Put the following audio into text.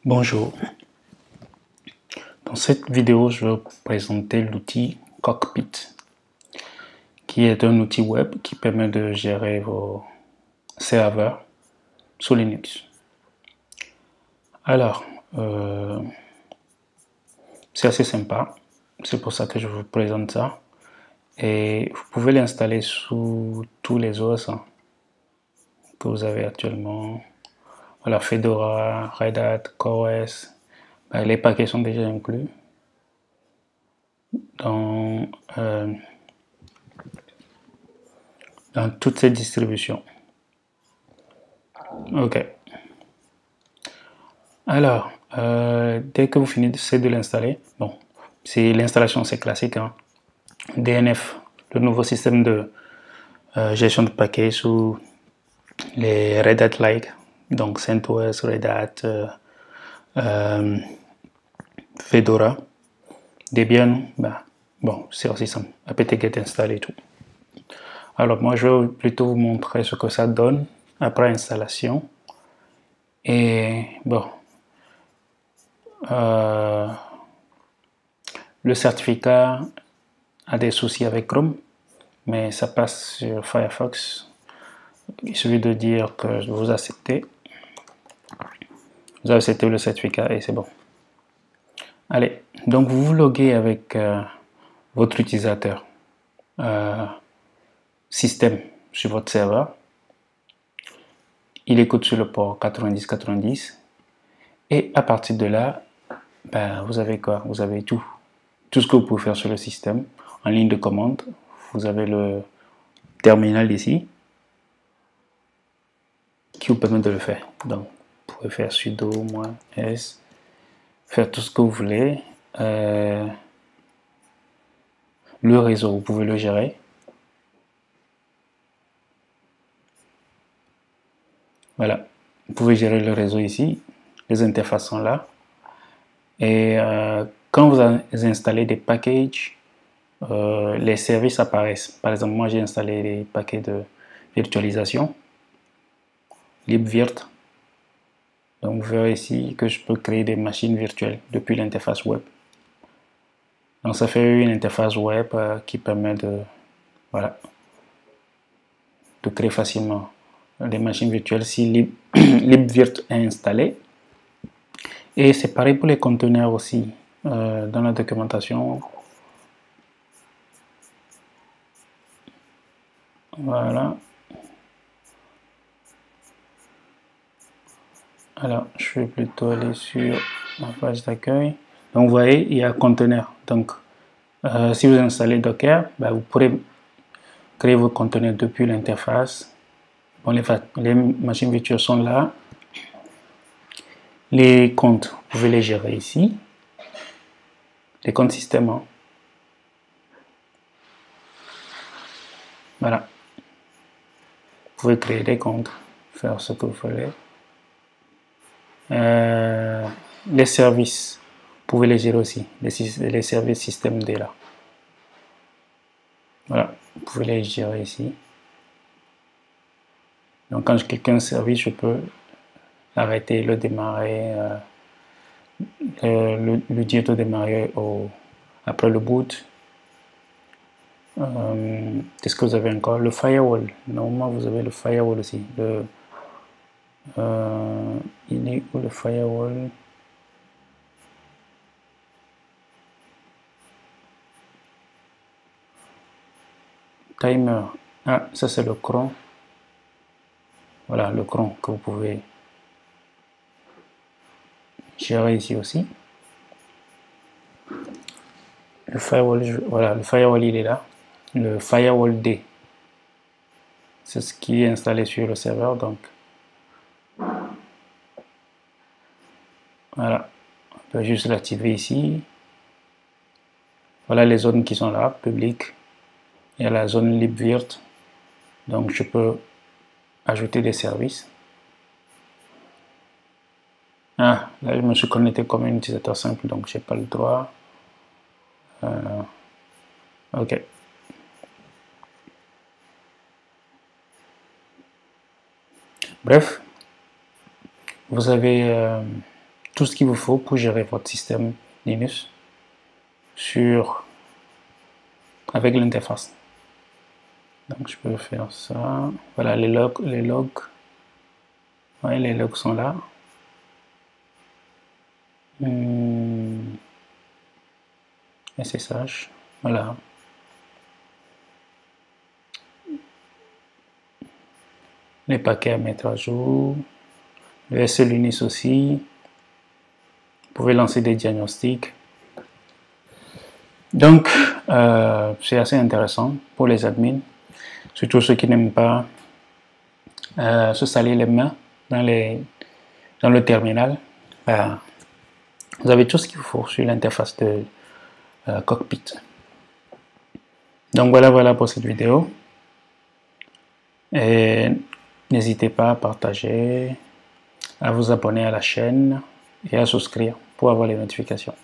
Bonjour, dans cette vidéo je vais vous présenter l'outil Cockpit qui est un outil web qui permet de gérer vos serveurs sous Linux. Alors, c'est assez sympa, c'est pour ça que je vous présente ça et vous pouvez l'installer sous tous les OS que vous avez actuellement. Voilà, Fedora, Red Hat, CoreOS, les paquets sont déjà inclus dans toutes ces distributions. Ok. Alors, dès que vous finissez de l'installer, bon, l'installation c'est classique, hein. DNF, le nouveau système de gestion de paquets sous les Red Hat like, donc CentOS, Red Hat, Fedora, Debian, bon, c'est aussi simple, apt-get install et tout. Alors moi je vais plutôt vous montrer ce que ça donne après installation. Et bon, le certificat a des soucis avec Chrome, mais ça passe sur Firefox. Il suffit de dire que vous acceptez. Vous acceptez le certificat et c'est bon. Allez, donc vous vous loguez avec votre utilisateur système sur votre serveur. Il écoute sur le port 90-90 et à partir de là, vous avez quoi? Vous avez tout ce que vous pouvez faire sur le système en ligne de commande. Vous avez le terminal ici qui vous permet de le faire. Donc, vous pouvez faire sudo -s, faire tout ce que vous voulez. Le réseau, vous pouvez le gérer. Voilà, vous pouvez gérer le réseau ici. Les interfaces sont là. Et quand vous installez des packages, les services apparaissent. Par exemple, moi j'ai installé des paquets de virtualisation, libvirt. Donc vous verrez ici que je peux créer des machines virtuelles depuis l'interface web. Donc ça fait une interface web qui permet de, voilà, de créer facilement des machines virtuelles si libvirt est installé. Et c'est pareil pour les conteneurs aussi. Dans la documentation, voilà. Alors, je vais plutôt aller sur la page d'accueil. Donc, vous voyez, il y a conteneur. Donc, si vous installez Docker, vous pourrez créer vos conteneurs depuis l'interface. Bon, les machines virtuelles sont là. Les comptes, vous pouvez les gérer ici. Les comptes système. Hein. Voilà. Vous pouvez créer des comptes, faire ce que vous voulez. Les services, vous pouvez les gérer aussi. Les services système D là. Voilà, vous pouvez les gérer ici. Donc quand je clique un service, je peux l'arrêter, le démarrer, le dire de démarrer après le boot. Qu'est-ce que vous avez encore? Le firewall. Normalement, vous avez le firewall aussi. Il est où le firewall? Timer. Ah, ça c'est le cron. Voilà, le cron que vous pouvez gérer ici aussi. Le firewall, voilà, le firewall il est là. Le firewall D. C'est ce qui est installé sur le serveur, donc voilà, on peut juste l'activer ici. Voilà les zones qui sont là, publiques. Il y a la zone libvirt, donc je peux ajouter des services. Ah, là je me suis connecté comme un utilisateur simple, donc j'ai pas le droit. Ok. Bref, vous avez tout ce qu'il vous faut pour gérer votre système Linux avec l'interface. Donc je peux faire ça. Voilà, les logs. Ouais, les logs sont là. SSH, voilà. Les paquets à mettre à jour. Le SE Linux aussi. Vous pouvez lancer des diagnostics. Donc, c'est assez intéressant pour les admins, surtout ceux qui n'aiment pas se salir les mains dans le terminal. Vous avez tout ce qu'il vous faut sur l'interface de Cockpit. Donc voilà pour cette vidéo. Et n'hésitez pas à partager, à vous abonner à la chaîne et à souscrire pour avoir les notifications.